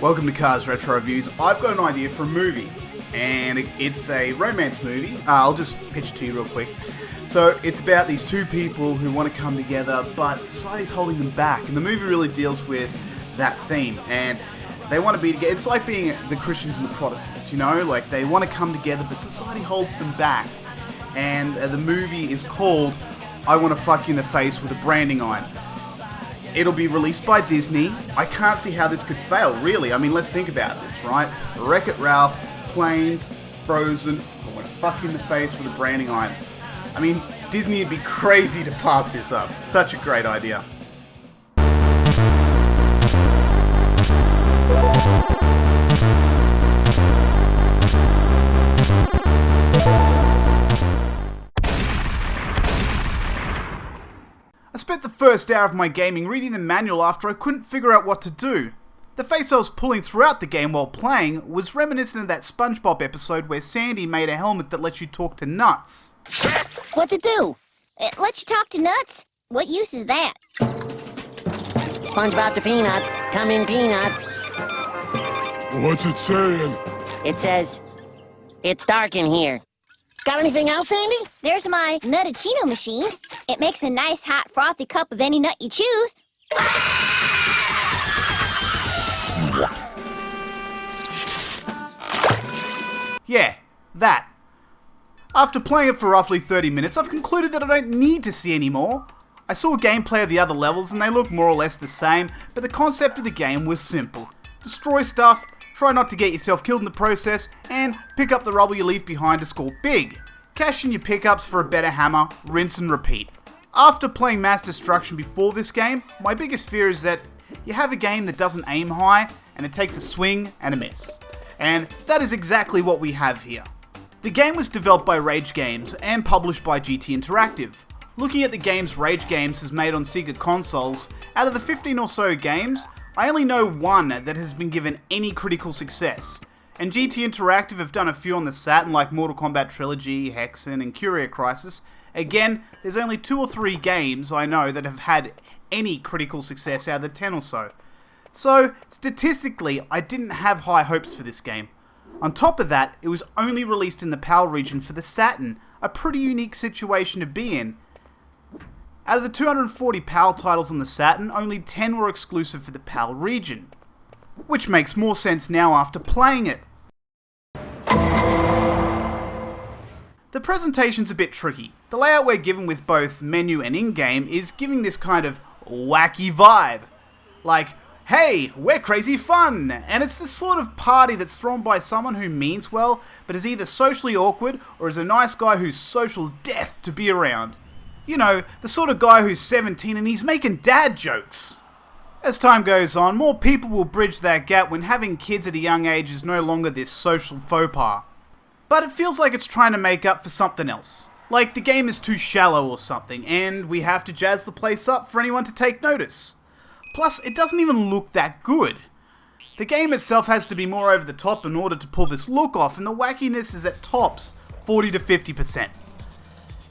Welcome to Cars Retro Reviews. I've got an idea for a movie, and it's a romance movie. I'll just pitch it to you real quick. So it's about these two people who want to come together, but society's holding them back, and the movie really deals with that theme. And they want to be together. It's like being the Christians and the Protestants, you know? Like, they want to come together, but society holds them back. And the movie is called I Want to Fuck You in the Face with a Branding Iron. It'll be released by Disney. I can't see how this could fail, really. I mean, let's think about this, right? Wreck-It Ralph, Planes, Frozen, I Want to Fuck You in the Face with a Branding Iron. I mean, Disney would be crazy to pass this up. Such a great idea. I spent the first hour of my gaming reading the manual after I couldn't figure out what to do. The face I was pulling throughout the game while playing was reminiscent of that SpongeBob episode where Sandy made a helmet that lets you talk to nuts. What's it do? It lets you talk to nuts? What use is that? SpongeBob to Peanut. Come in, Peanut. What's it saying? It says, it's dark in here. Got anything else, Sandy? There's my Nutachino machine. It makes a nice, hot, frothy cup of any nut you choose. Yeah, that. After playing it for roughly 30 minutes, I've concluded that I don't need to see any more. I saw gameplay of the other levels and they look more or less the same, but the concept of the game was simple. Destroy stuff, try not to get yourself killed in the process, and pick up the rubble you leave behind to score big. Cash in your pickups for a better hammer, rinse and repeat. After playing Mass Destruction before this game, my biggest fear is that you have a game that doesn't aim high and it takes a swing and a miss. And that is exactly what we have here. The game was developed by Rage Games and published by GT Interactive. Looking at the games Rage Games has made on Sega consoles, out of the 15 or so games, I only know one that has been given any critical success. And GT Interactive have done a few on the Saturn like Mortal Kombat Trilogy, Hexen and Courier Crisis. Again, there's only 2 or 3 games I know that have had any critical success out of the 10 or so. So, statistically, I didn't have high hopes for this game. On top of that, it was only released in the PAL region for the Saturn, a pretty unique situation to be in. Out of the 240 PAL titles on the Saturn, only 10 were exclusive for the PAL region. Which makes more sense now after playing it. The presentation's a bit tricky. The layout we're given with both menu and in-game is giving this kind of wacky vibe. Like, hey, we're crazy fun! And it's the sort of party that's thrown by someone who means well, but is either socially awkward or is a nice guy who's social death to be around. You know, the sort of guy who's 17 and he's making dad jokes. As time goes on, more people will bridge that gap when having kids at a young age is no longer this social faux pas. But it feels like it's trying to make up for something else. Like the game is too shallow or something, and we have to jazz the place up for anyone to take notice. Plus, it doesn't even look that good. The game itself has to be more over the top in order to pull this look off, and the wackiness is at tops 40 to 50%.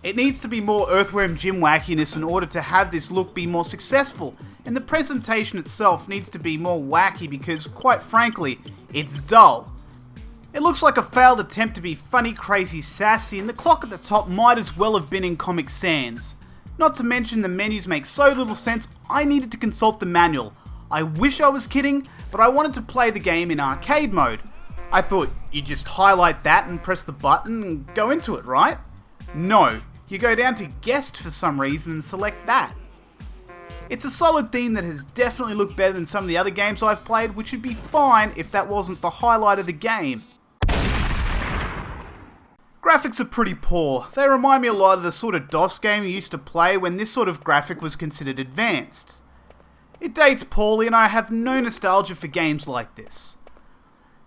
It needs to be more Earthworm Jim wackiness in order to have this look be more successful, and the presentation itself needs to be more wacky because, quite frankly, it's dull. It looks like a failed attempt to be funny, crazy, sassy, and the clock at the top might as well have been in Comic Sans. Not to mention the menus make so little sense, I needed to consult the manual. I wish I was kidding, but I wanted to play the game in arcade mode. I thought you just highlight that and press the button and go into it, right? No, you go down to guest for some reason and select that. It's a solid theme that has definitely looked better than some of the other games I've played, which would be fine if that wasn't the highlight of the game. Graphics are pretty poor. They remind me a lot of the sort of DOS game you used to play when this sort of graphic was considered advanced. It dates poorly and I have no nostalgia for games like this.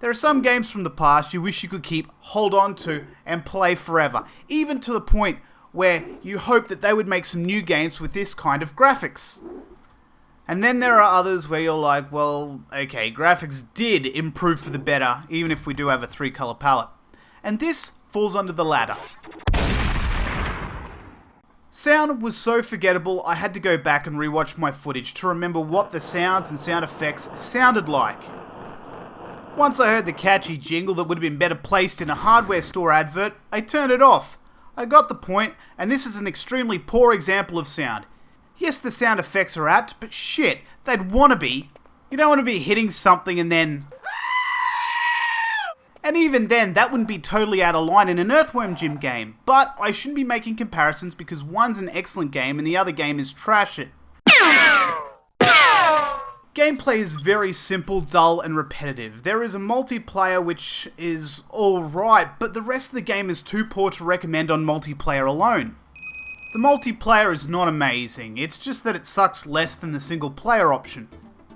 There are some games from the past you wish you could keep hold on to and play forever, even to the point where you hope that they would make some new games with this kind of graphics. And then there are others where you're like, well, okay, graphics did improve for the better, even if we do have a 3-color palette. And this falls under the latter. Sound was so forgettable, I had to go back and rewatch my footage to remember what the sounds and sound effects sounded like. Once I heard the catchy jingle that would have been better placed in a hardware store advert, I turned it off. I got the point, and this is an extremely poor example of sound. Yes, the sound effects are apt, but shit, they'd wanna be. You don't want to be hitting something and then... And even then, that wouldn't be totally out of line in an Earthworm Jim game. But I shouldn't be making comparisons because one's an excellent game and the other game is trash it. Gameplay is very simple, dull, and repetitive. There is a multiplayer which is alright, but the rest of the game is too poor to recommend on multiplayer alone. The multiplayer is not amazing, it's just that it sucks less than the single player option.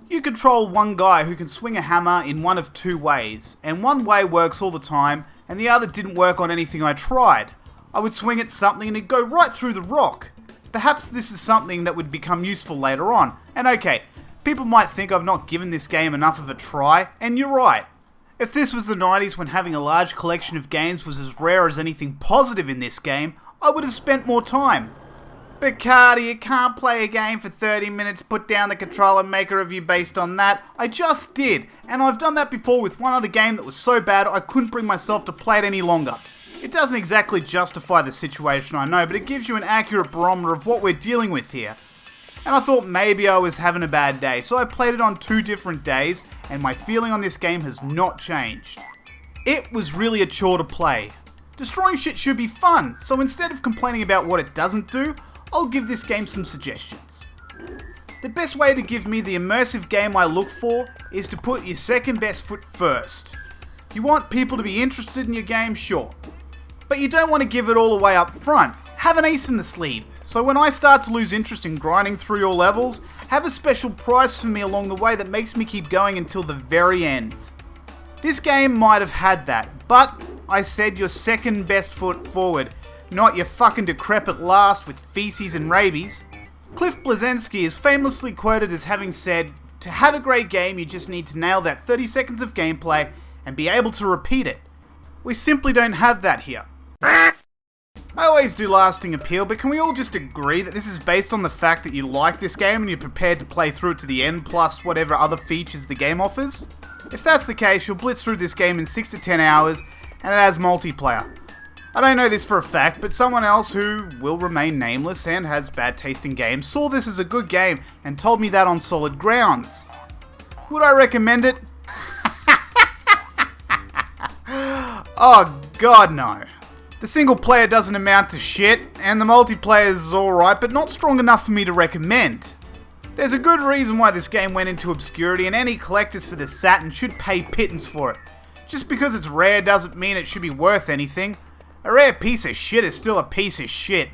You control one guy who can swing a hammer in one of two ways, and one way works all the time, and the other didn't work on anything I tried. I would swing at something and it'd go right through the rock. Perhaps this is something that would become useful later on, and okay, people might think I've not given this game enough of a try, and you're right. If this was the 90s when having a large collection of games was as rare as anything positive in this game, I would have spent more time. But Carter, you can't play a game for 30 minutes, put down the controller and make a review based on that. I just did, and I've done that before with one other game that was so bad I couldn't bring myself to play it any longer. It doesn't exactly justify the situation, I know, but it gives you an accurate barometer of what we're dealing with here. And I thought maybe I was having a bad day, so I played it on 2 different days, and my feeling on this game has not changed. It was really a chore to play. Destroying shit should be fun, so instead of complaining about what it doesn't do, I'll give this game some suggestions. The best way to give me the immersive game I look for is to put your second best foot first. You want people to be interested in your game, sure. But you don't want to give it all away up front. Have an ace in the sleeve, so when I start to lose interest in grinding through your levels, have a special prize for me along the way that makes me keep going until the very end. This game might have had that, but I said your second best foot forward, not your fucking decrepit last with feces and rabies. Cliff Bleszinski is famously quoted as having said, to have a great game you just need to nail that 30 seconds of gameplay and be able to repeat it. We simply don't have that here. I always do lasting appeal, but can we all just agree that this is based on the fact that you like this game and you're prepared to play through it to the end plus whatever other features the game offers? If that's the case, you'll blitz through this game in 6 to 10 hours and it has multiplayer. I don't know this for a fact, but someone else who will remain nameless and has bad taste in games saw this as a good game and told me that on solid grounds. Would I recommend it? Oh god no. The single player doesn't amount to shit, and the multiplayer is alright, but not strong enough for me to recommend. There's a good reason why this game went into obscurity, and any collectors for the Saturn should pay pittance for it. Just because it's rare doesn't mean it should be worth anything. A rare piece of shit is still a piece of shit.